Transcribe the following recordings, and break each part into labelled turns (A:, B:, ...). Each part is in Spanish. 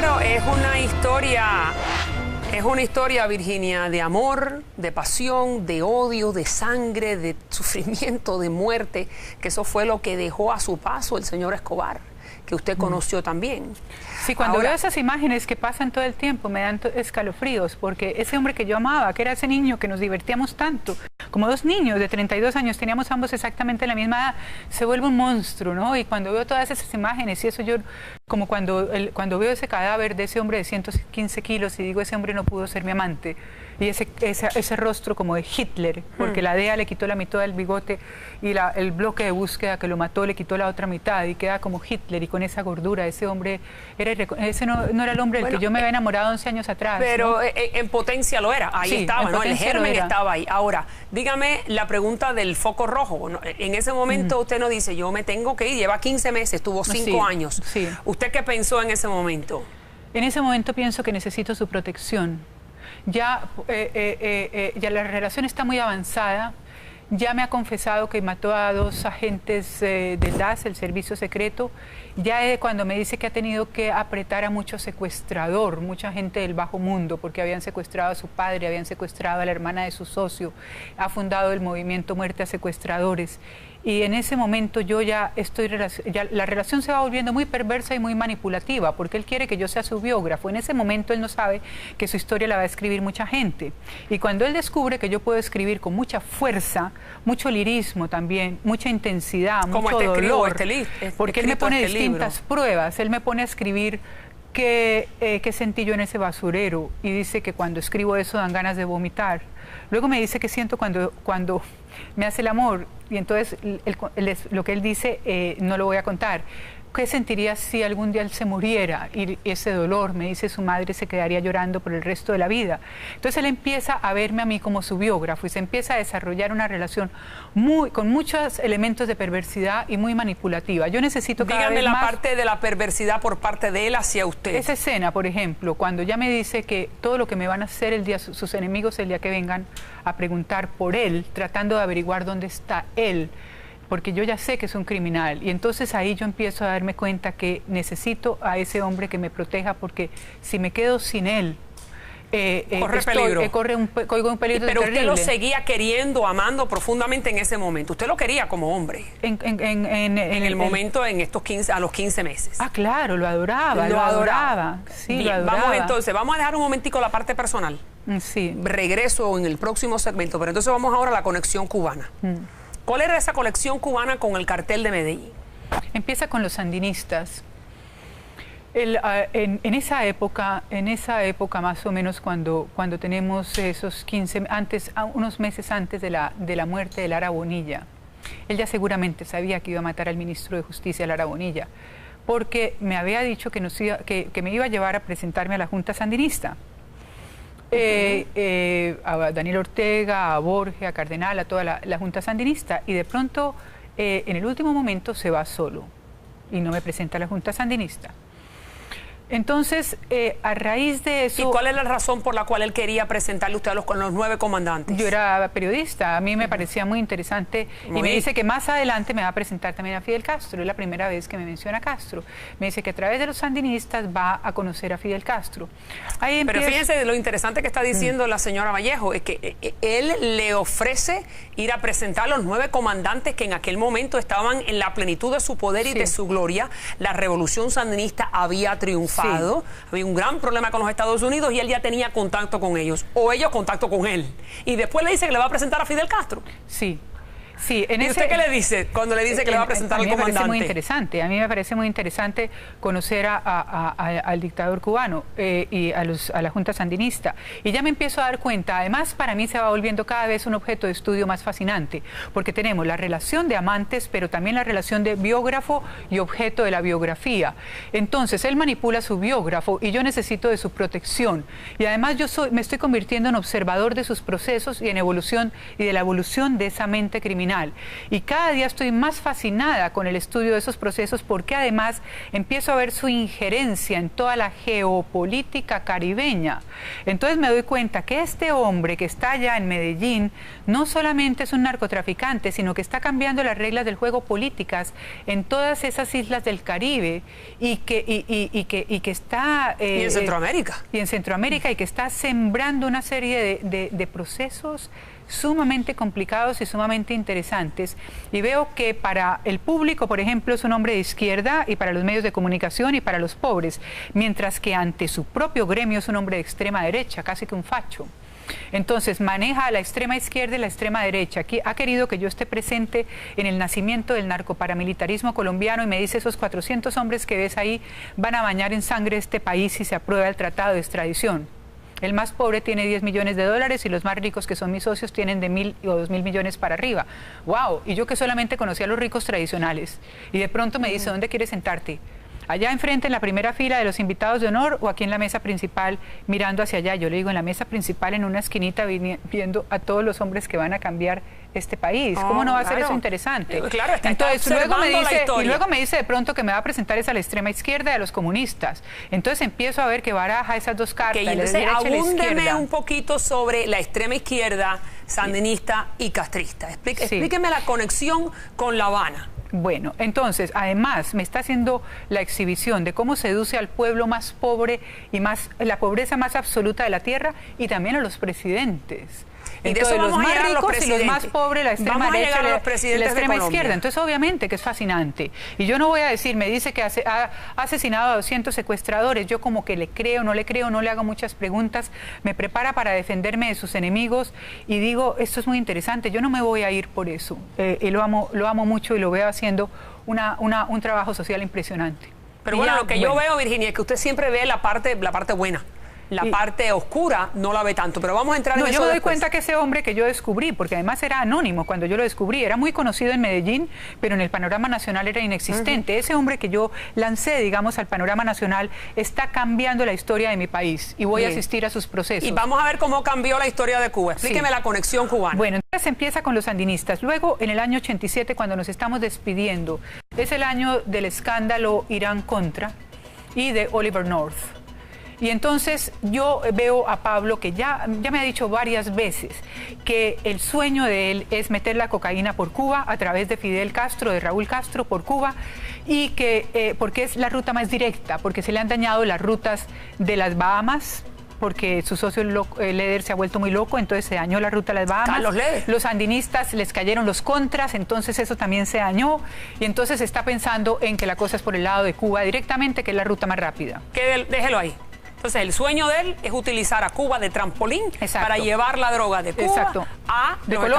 A: Claro, es una historia, Virginia, de amor, de pasión, de odio, de sangre, de sufrimiento, de muerte, que eso fue lo que dejó a su paso el señor Escobar, que usted conoció también.
B: Sí, cuando veo esas imágenes que pasan todo el tiempo me dan escalofríos, porque ese hombre que yo amaba, que era ese niño que nos divertíamos tanto, como dos niños de 32 años, teníamos ambos exactamente la misma edad, se vuelve un monstruo, ¿no? Y cuando veo todas esas imágenes, y eso yo, como cuando veo ese cadáver de ese hombre de 115 kilos y digo, ese hombre no pudo ser mi amante, y ese rostro como de Hitler, porque la DEA le quitó la mitad del bigote y el bloque de búsqueda que lo mató le quitó la otra mitad y queda como Hitler y con esa gordura. Ese hombre, ese no era el hombre del que yo me había enamorado 11 años atrás.
A: Pero
B: ¿no?
A: En potencia lo era, ahí sí, estaba, ¿no? El germen estaba ahí. Ahora, dígame la pregunta del foco rojo. En ese momento usted no dice, yo me tengo que ir, lleva 15 meses, tuvo 5 años.
B: Sí.
A: ¿Usted qué pensó en ese momento?
B: En ese momento pienso que necesito su protección. Ya la relación está muy avanzada. Ya me ha confesado que mató a 2 agentes del DAS, el servicio secreto. Ya cuando me dice que ha tenido que apretar a mucho secuestrador, mucha gente del bajo mundo, porque habían secuestrado a su padre, habían secuestrado a la hermana de su socio, ha fundado el movimiento Muerte a Secuestradores. Y en ese momento yo ya la relación se va volviendo muy perversa y muy manipulativa, porque él quiere que yo sea su biógrafo. En ese momento él no sabe que su historia la va a escribir mucha gente. Y cuando él descubre que yo puedo escribir con mucha fuerza, mucho lirismo también, mucha intensidad, mucho dolor, porque él me pone distintas pruebas, él me pone a escribir qué sentí yo en ese basurero, y dice que cuando escribo eso dan ganas de vomitar. Luego me dice que siento cuando me hace el amor, y entonces lo que él dice no lo voy a contar. ¿Qué sentiría si algún día él se muriera? Y ese dolor, me dice su madre, se quedaría llorando por el resto de la vida. Entonces él empieza a verme a mí como su biógrafo y se empieza a desarrollar una relación con muchos elementos de perversidad y muy manipulativa. Yo necesito cada vez más...
A: Dígame la parte de la perversidad por parte de él hacia usted.
B: Esa escena, por ejemplo, cuando ya me dice que todo lo que me van a hacer sus enemigos el día que vengan a preguntar por él, tratando de averiguar dónde está él, porque yo ya sé que es un criminal, y entonces ahí yo empiezo a darme cuenta que necesito a ese hombre que me proteja, porque si me quedo sin él, corre un peligro terrible.
A: Pero usted lo seguía queriendo, amando profundamente en ese momento. Usted lo quería como hombre. En el momento, a los 15 meses.
B: Ah, claro, lo adoraba. Sí,
A: bien,
B: lo adoraba.
A: Vamos a dejar un momentico la parte personal.
B: Sí.
A: Regreso en el próximo segmento, pero entonces vamos ahora a la conexión cubana. ¿Cuál era esa conexión cubana con el cartel de Medellín? Empieza con los sandinistas.
B: En esa época más o menos cuando tenemos esos unos meses antes de la muerte de Lara Bonilla, él ya seguramente sabía que iba a matar al ministro de Justicia, Lara Bonilla, porque me había dicho que me iba a llevar a presentarme a la Junta Sandinista. A Daniel Ortega, a Borges, a Cardenal, a toda la Junta Sandinista, y de pronto en el último momento se va solo y no me presenta a la Junta Sandinista. Entonces, a raíz de eso...
A: ¿Y cuál es la razón por la cual él quería presentarle a usted con los 9 comandantes?
B: Yo era periodista, a mí me parecía muy interesante, y me dice que más adelante me va a presentar también a Fidel Castro. Es la primera vez que me menciona a Castro. Me dice que a través de los sandinistas va a conocer a Fidel Castro.
A: Pero fíjense lo interesante que está diciendo la señora Vallejo, es que él le ofrece ir a presentar a los 9 comandantes que en aquel momento estaban en la plenitud de su poder y de su gloria. La revolución sandinista había triunfado. Había un gran problema con los Estados Unidos y él ya tenía contacto con ellos, o ellos contacto con él. Y después le dice que le va a presentar a Fidel Castro.
B: Sí.
A: ¿Y usted qué le dice cuando le dice que le va a presentar al comandante?
B: A mí me parece muy interesante conocer al dictador cubano y a la Junta Sandinista. Y ya me empiezo a dar cuenta, además para mí se va volviendo cada vez un objeto de estudio más fascinante, porque tenemos la relación de amantes, pero también la relación de biógrafo y objeto de la biografía. Entonces él manipula su biógrafo y yo necesito de su protección. Y además me estoy convirtiendo en observador de sus procesos y de la evolución de esa mente criminal criminal. Y cada día estoy más fascinada con el estudio de esos procesos porque además empiezo a ver su injerencia en toda la geopolítica caribeña. Entonces me doy cuenta que este hombre que está allá en Medellín no solamente es un narcotraficante, sino que está cambiando las reglas del juego políticas en todas esas islas del Caribe y que está...
A: y en Centroamérica.
B: Y en Centroamérica, y que está sembrando una serie de procesos sumamente complicados y sumamente interesantes. Y veo que para el público, por ejemplo, es un hombre de izquierda, y para los medios de comunicación y para los pobres, mientras que ante su propio gremio es un hombre de extrema derecha, casi que un facho. Entonces maneja a la extrema izquierda y la extrema derecha. Aquí ha querido que yo esté presente en el nacimiento del narcoparamilitarismo colombiano y me dice: esos 400 hombres que ves ahí van a bañar en sangre este país si se aprueba el tratado de extradición. El más pobre tiene 10 millones de dólares y los más ricos, que son mis socios, tienen de 1.000 o 2.000 millones para arriba. ¡Wow! Y yo que solamente conocía a los ricos tradicionales. Y de pronto me dice: ¿dónde quieres sentarte? ¿Allá enfrente en la primera fila de los invitados de honor o aquí en la mesa principal mirando hacia allá? Yo le digo: en la mesa principal, en una esquinita, viendo a todos los hombres que van a cambiar este país. ¿Cómo no va a ser eso interesante?
A: Claro,
B: entonces luego me dice de pronto que me va a presentar es a la extrema izquierda y a los comunistas. Entonces empiezo a ver que baraja esas dos cartas.
A: Okay, entonces abúndeme un poquito sobre la extrema izquierda, sandinista y castrista. Explíqueme la conexión con La Habana.
B: Bueno, entonces, además me está haciendo la exhibición de cómo seduce al pueblo más pobre y la pobreza más absoluta de la tierra, y también a los presidentes. Entonces, los más ricos y los más pobres, la extrema derecha y la extrema izquierda. Entonces, obviamente que es fascinante. Y yo no voy a decir, me dice que ha asesinado a 200 secuestradores. Yo como que le creo, no le hago muchas preguntas. Me prepara para defenderme de sus enemigos y digo: esto es muy interesante. Yo no me voy a ir por eso. Y lo amo mucho y lo veo haciendo un trabajo social impresionante.
A: Pero bueno, lo que yo veo, Virginia, es que usted siempre ve la parte buena. La parte oscura no la ve tanto, pero vamos a entrar en eso.
B: Yo me doy cuenta que ese hombre que yo descubrí, porque además era anónimo cuando yo lo descubrí, era muy conocido en Medellín, pero en el panorama nacional era inexistente. Ese hombre que yo lancé, digamos, al panorama nacional, está cambiando la historia de mi país y voy a asistir a sus procesos.
A: Y vamos a ver cómo cambió la historia de Cuba. Explíqueme la conexión cubana.
B: Bueno, entonces empieza con los sandinistas. Luego, en el año 87, cuando nos estamos despidiendo, es el año del escándalo Irán-Contra y de Oliver North. Y entonces yo veo a Pablo, que ya me ha dicho varias veces que el sueño de él es meter la cocaína por Cuba a través de Fidel Castro, de Raúl Castro por Cuba, y que porque es la ruta más directa, porque se le han dañado las rutas de las Bahamas, porque su socio Leder se ha vuelto muy loco, entonces se dañó la ruta de las Bahamas. Los sandinistas les cayeron los contras, entonces eso también se dañó, y entonces está pensando en que la cosa es por el lado de Cuba directamente, que es la ruta más rápida.
A: Déjelo ahí. Entonces, el sueño de él es utilizar a Cuba de trampolín para llevar la droga de Cuba a Estados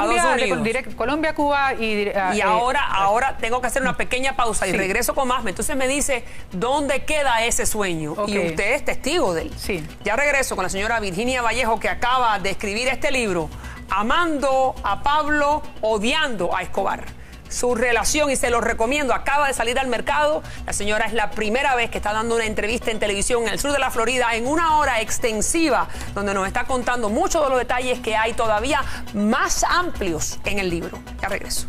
A: Unidos.
B: Colombia, Cuba y
A: ahora tengo que hacer una pequeña pausa y regreso con más. Entonces me dice, ¿dónde queda ese sueño? Y usted es testigo de él.
B: Sí.
A: Ya regreso con la señora Virginia Vallejo, que acaba de escribir este libro, Amando a Pablo, odiando a Escobar. Su relación, y se lo recomiendo, acaba de salir al mercado. La señora es la primera vez que está dando una entrevista en televisión en el sur de la Florida, en una hora extensiva, donde nos está contando muchos de los detalles que hay todavía más amplios en el libro. Ya regreso.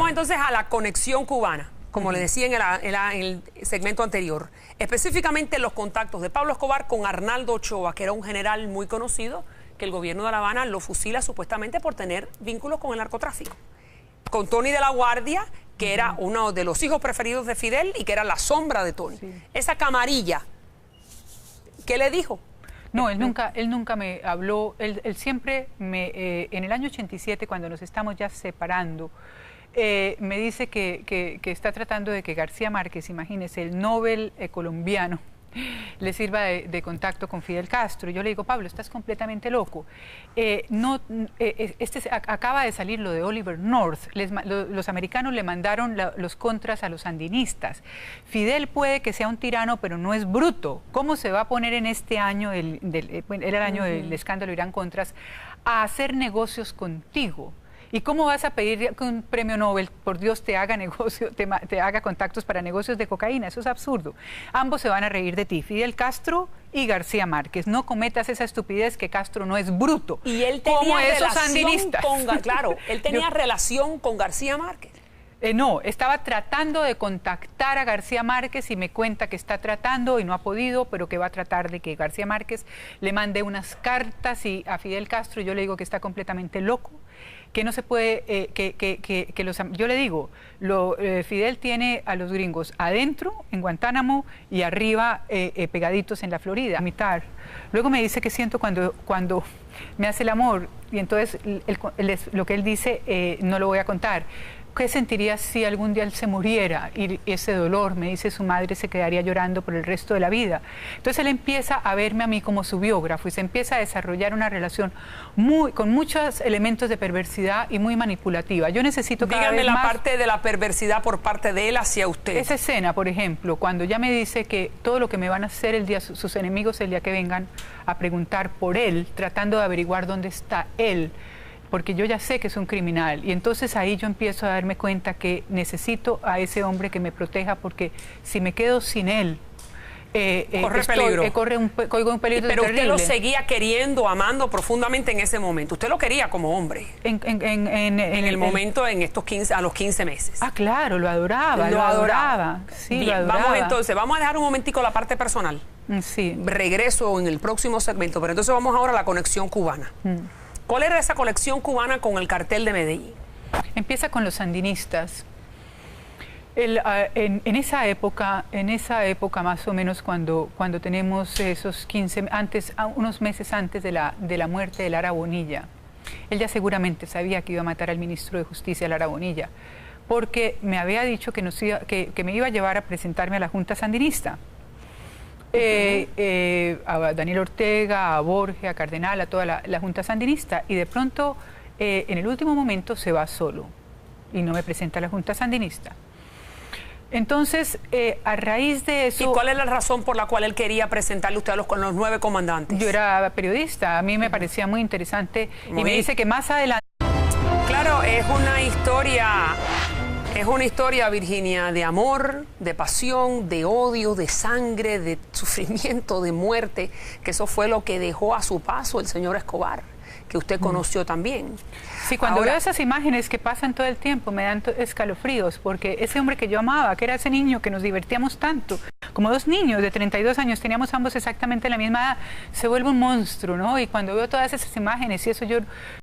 A: Entonces a la conexión cubana, como le decía en el segmento anterior, específicamente los contactos de Pablo Escobar con Arnaldo Ochoa, que era un general muy conocido, que el gobierno de La Habana lo fusila supuestamente por tener vínculos con el narcotráfico. Con Tony de la Guardia, que era uno de los hijos preferidos de Fidel y que era la sombra de Tony. Esa camarilla, ¿qué le dijo?
B: No, él nunca me habló, él siempre en el año 87, cuando nos estamos ya separando, me dice que está tratando de que García Márquez, imagínese, el Nobel colombiano, le sirva de contacto con Fidel Castro. Y yo le digo: Pablo, estás completamente loco. Acaba de salir lo de Oliver North. Los americanos le mandaron los contras a los sandinistas. Fidel puede que sea un tirano, pero no es bruto. ¿Cómo se va a poner en este año, era el año del escándalo Irán-Contras, a hacer negocios contigo? ¿Y cómo vas a pedir que un premio Nobel, por Dios, te haga negocio, te haga contactos para negocios de cocaína? Eso es absurdo. Ambos se van a reír de ti, Fidel Castro y García Márquez. No cometas esa estupidez, que Castro no es bruto.
A: Y él tenía relación claro, él tenía relación con García Márquez.
B: No, estaba tratando de contactar a García Márquez y me cuenta que está tratando y no ha podido, pero que va a tratar de que García Márquez le mande unas cartas y a Fidel Castro. Yo le digo que está completamente loco, que no se puede, yo le digo, Fidel tiene a los gringos adentro, en Guantánamo, y arriba, pegaditos en la Florida, a mitad. Luego me dice que siento cuando me hace el amor, y entonces lo que él dice no lo voy a contar. ¿Qué sentiría si algún día él se muriera? Y ese dolor, me dice su madre, se quedaría llorando por el resto de la vida. Entonces él empieza a verme a mí como su biógrafo y se empieza a desarrollar una relación con muchos elementos de perversidad y muy manipulativa. Yo necesito cada vez más...
A: Dígame la parte de la perversidad por parte de él hacia usted.
B: Esa escena, por ejemplo, cuando ya me dice que todo lo que me van a hacer el día, sus enemigos el día que vengan a preguntar por él, tratando de averiguar dónde está él, porque yo ya sé que es un criminal, y entonces ahí yo empiezo a darme cuenta que necesito a ese hombre que me proteja, porque si me quedo sin él,
A: corre peligro.
B: Corro un peligro
A: pero
B: terrible.
A: Usted lo seguía queriendo, amando profundamente en ese momento. Usted lo quería como hombre. En el momento, a los 15 meses.
B: Ah, claro, lo adoraba. Sí, bien, lo adoraba.
A: Vamos a dejar un momentico la parte personal.
B: Sí.
A: Regreso en el próximo segmento, pero entonces vamos ahora a la conexión cubana. ¿Cuál era esa conexión cubana con el cartel de Medellín?
B: Empieza con los sandinistas. En esa época más o menos, cuando tenemos esos 15, unos meses antes de la muerte de Lara Bonilla, él ya seguramente sabía que iba a matar al ministro de Justicia, Lara Bonilla, porque me había dicho que me iba a llevar a presentarme a la Junta Sandinista. A Daniel Ortega, a Borges, a Cardenal, a toda la Junta Sandinista, y de pronto en el último momento se va solo y no me presenta a la Junta Sandinista. Entonces, a raíz de eso...
A: ¿Y cuál es la razón por la cual él quería presentarle a usted con los 9 comandantes?
B: Yo era periodista, a mí me parecía muy interesante, y me dice que más adelante...
A: Claro, es una historia, Virginia, de amor, de pasión, de odio, de sangre, de sufrimiento, de muerte, que eso fue lo que dejó a su paso el señor Escobar, que usted conoció también.
B: Sí, cuando veo esas imágenes que pasan todo el tiempo me dan escalofríos, porque ese hombre que yo amaba, que era ese niño que nos divertíamos tanto, como 2 niños de 32 años, teníamos ambos exactamente la misma edad, se vuelve un monstruo, ¿no? Y cuando veo todas esas imágenes y eso, yo,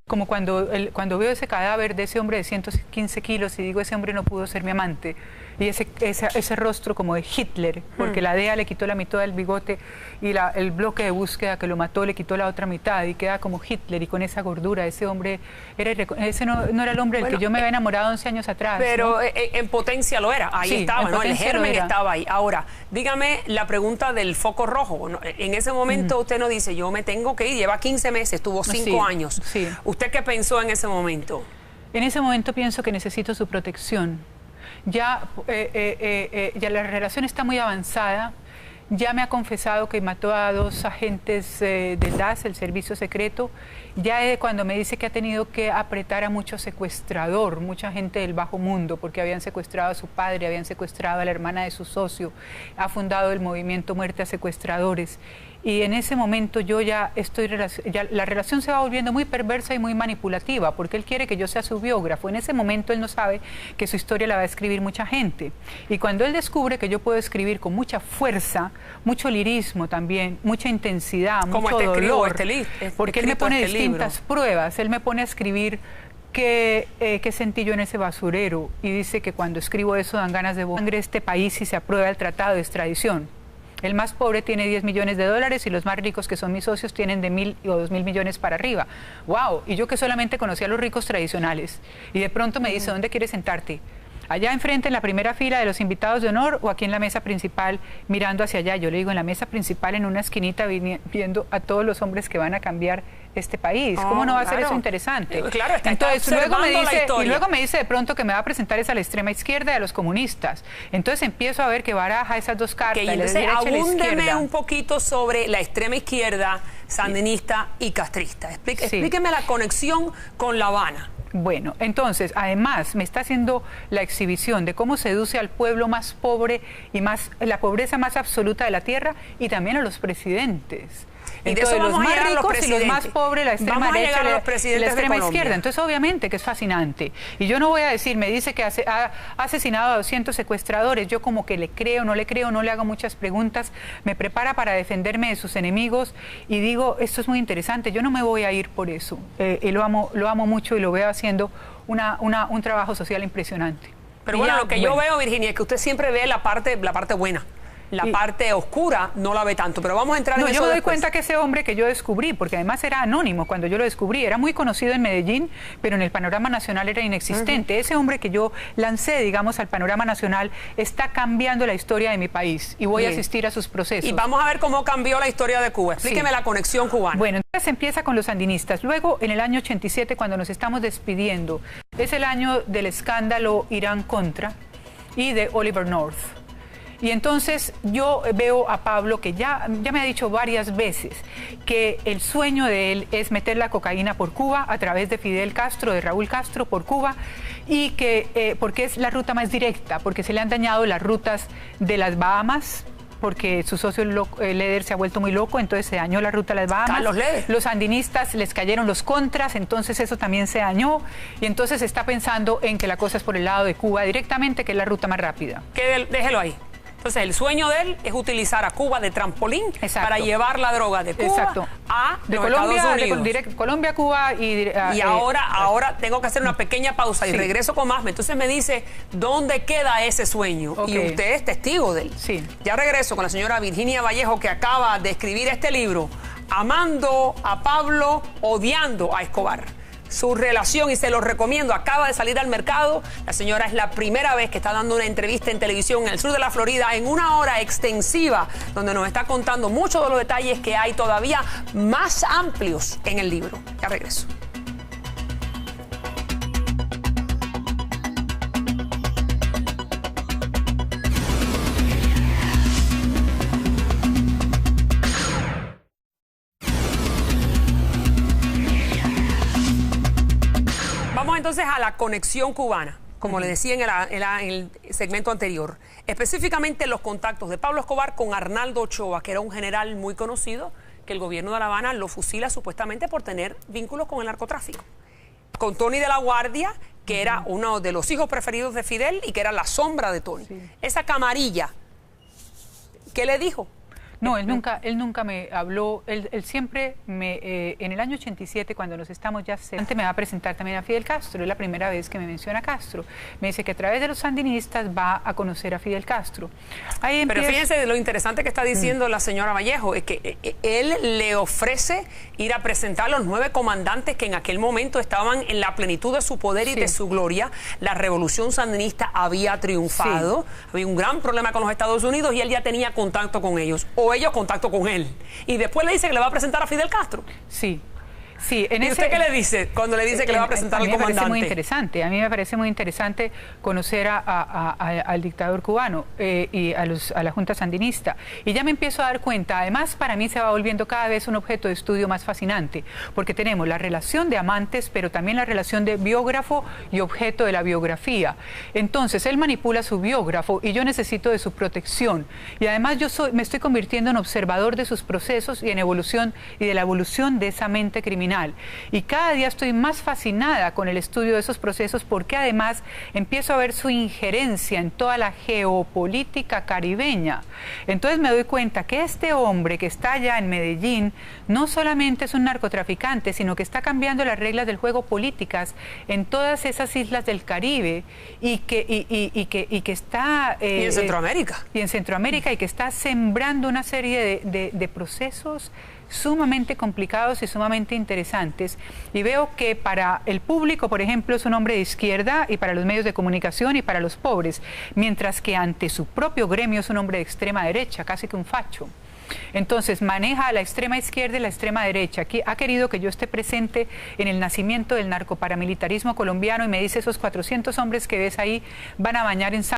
B: como cuando veo ese cadáver de ese hombre de 115 kilos y digo, ese hombre no pudo ser mi amante, y ese rostro como de Hitler, porque la DEA le quitó la mitad del bigote y el bloque de búsqueda que lo mató le quitó la otra mitad y queda como Hitler y con esa gordura. Ese hombre, ese no era el hombre del que yo me había enamorado 11 años atrás.
A: Pero
B: ¿no?
A: En potencia lo era, ahí estaba, ¿no? El germen estaba ahí. Ahora, dígame la pregunta del foco rojo. En ese momento usted no dice, yo me tengo que ir, lleva 15 meses, tuvo 5 años.
B: Sí.
A: ¿Usted qué pensó en ese momento?
B: En ese momento pienso que necesito su protección. Ya la relación está muy avanzada, ya me ha confesado que mató a 2 agentes del DAS, el servicio secreto, ya cuando me dice que ha tenido que apretar a mucho secuestrador, mucha gente del bajo mundo, porque habían secuestrado a su padre, habían secuestrado a la hermana de su socio, ha fundado el movimiento Muerte a Secuestradores. Y en ese momento yo ya la relación se va volviendo muy perversa y muy manipulativa, porque él quiere que yo sea su biógrafo. En ese momento él no sabe que su historia la va a escribir mucha gente. Y cuando él descubre que yo puedo escribir con mucha fuerza, mucho lirismo también, mucha intensidad, mucho dolor, porque él me pone distintas pruebas, él me pone a escribir qué sentí yo en ese basurero, y dice que cuando escribo eso dan ganas de vomitar este país si se aprueba el tratado de extradición. El más pobre tiene 10 millones de dólares y los más ricos, que son mis socios, tienen de 1.000 o 2.000 millones para arriba. ¡Wow! Y yo que solamente conocía a los ricos tradicionales. Y de pronto me dice, ¿dónde quieres sentarte? ¿Allá enfrente en la primera fila de los invitados de honor o aquí en la mesa principal mirando hacia allá? Yo le digo, en la mesa principal, en una esquinita, viendo a todos los hombres que van a cambiar este país. ¿Cómo no va a ser eso interesante?
A: Claro,
B: entonces luego me dice de pronto que me va a presentar a la extrema izquierda y a los comunistas. Entonces empiezo a ver que baraja esas 2 cartas.
A: Abúndeme un poquito sobre la extrema izquierda, sandinista y castrista. Explíqueme la conexión con La Habana.
B: Bueno, entonces, además, me está haciendo la exhibición de cómo seduce al pueblo más pobre y la pobreza más absoluta de la tierra, y también a los presidentes.
A: Y de eso vamos
B: los
A: a
B: más
A: llegar a los
B: ricos y los más pobres, la extrema derecha y la extrema izquierda. Entonces, obviamente que es fascinante. Y yo no voy a decir, me dice que ha asesinado a 200 secuestradores. Yo como que le creo, no le hago muchas preguntas. Me prepara para defenderme de sus enemigos y digo, esto es muy interesante. Yo no me voy a ir por eso. Y lo amo mucho y lo veo haciendo un trabajo social impresionante.
A: Pero bueno, lo que yo veo, Virginia, es que usted siempre ve la parte buena. La parte oscura no la ve tanto, pero vamos a entrar en eso.
B: Yo me doy
A: después.
B: cuenta que ese hombre que yo descubrí, porque además era anónimo cuando yo lo descubrí, era muy conocido en Medellín, pero en el panorama nacional era inexistente. Ese hombre que yo lancé, digamos, al panorama nacional, está cambiando la historia de mi país y voy a asistir a sus procesos.
A: Y vamos a ver cómo cambió la historia de Cuba. Explíqueme la conexión cubana.
B: Bueno, entonces empieza con los sandinistas. Luego, en el año 87, cuando nos estamos despidiendo, es el año del escándalo Irán-Contra y de Oliver North. Y entonces yo veo a Pablo, que ya me ha dicho varias veces que el sueño de él es meter la cocaína por Cuba a través de Fidel Castro, de Raúl Castro por Cuba, y que porque es la ruta más directa, porque se le han dañado las rutas de las Bahamas, porque su socio Leder se ha vuelto muy loco, entonces se dañó la ruta de las Bahamas. Los sandinistas les cayeron los contras, entonces eso también se dañó, y entonces está pensando en que la cosa es por el lado de Cuba directamente, que es la ruta más rápida.
A: Déjelo ahí. Entonces, el sueño de él es utilizar a Cuba de trampolín para llevar la droga de Cuba a Estados Unidos.
B: Colombia, Cuba y
A: ahora tengo que hacer una pequeña pausa y regreso con más. Entonces me dice, ¿dónde queda ese sueño? Y usted es testigo de él.
B: Sí.
A: Ya regreso con la señora Virginia Vallejo, que acaba de escribir este libro, Amando a Pablo, odiando a Escobar. Su relación, y se lo recomiendo, acaba de salir al mercado. La señora es la primera vez que está dando una entrevista en televisión en el sur de la Florida, en una hora extensiva, donde nos está contando muchos de los detalles que hay todavía más amplios en el libro. Ya regreso. Vamos entonces a la conexión cubana, como le decía en el segmento anterior. Específicamente los contactos de Pablo Escobar con Arnaldo Ochoa, que era un general muy conocido, que el gobierno de La Habana lo fusila supuestamente por tener vínculos con el narcotráfico. Con Tony de la Guardia, que era uno de los hijos preferidos de Fidel y que era la sombra de Tony. Sí. Esa camarilla, ¿qué le dijo?
B: No, él nunca me habló, él siempre en el año 87, cuando nos estamos ya antes me va a presentar también a Fidel Castro, es la primera vez que me menciona a Castro. Me dice que a través de los sandinistas va a conocer a Fidel Castro.
A: Pero fíjense lo interesante que está diciendo la señora Vallejo, es que él le ofrece ir a presentar a los 9 comandantes que en aquel momento estaban en la plenitud de su poder y de su gloria. La revolución sandinista había triunfado, había un gran problema con los Estados Unidos y él ya tenía contacto con ellos. O ellos contacto con él. Y después le dice que le va a presentar a Fidel Castro.
B: Sí.
A: Sí, ¿Y usted qué le dice cuando le dice que le va a presentar al comandante?
B: A mí me parece muy interesante conocer al dictador cubano y a la Junta Sandinista. Y ya me empiezo a dar cuenta, además para mí se va volviendo cada vez un objeto de estudio más fascinante, porque tenemos la relación de amantes, pero también la relación de biógrafo y objeto de la biografía. Entonces, él manipula su biógrafo y yo necesito de su protección. Y además me estoy convirtiendo en observador de sus procesos y en evolución y de la evolución de esa mente criminal. Y cada día estoy más fascinada con el estudio de esos procesos, porque además empiezo a ver su injerencia en toda la geopolítica caribeña. Entonces me doy cuenta que este hombre que está allá en Medellín no solamente es un narcotraficante, sino que está cambiando las reglas del juego políticas en todas esas islas del Caribe y que está...
A: y en Centroamérica.
B: Y en Centroamérica, y que está sembrando una serie de procesos sumamente complicados y sumamente interesantes, y veo que para el público, por ejemplo, es un hombre de izquierda, y para los medios de comunicación y para los pobres, mientras que ante su propio gremio es un hombre de extrema derecha, casi que un facho. Entonces maneja a la extrema izquierda y la extrema derecha. Aquí ha querido que yo esté presente en el nacimiento del narcoparamilitarismo colombiano, y me dice: esos 400 hombres que ves ahí van a bañar en sangre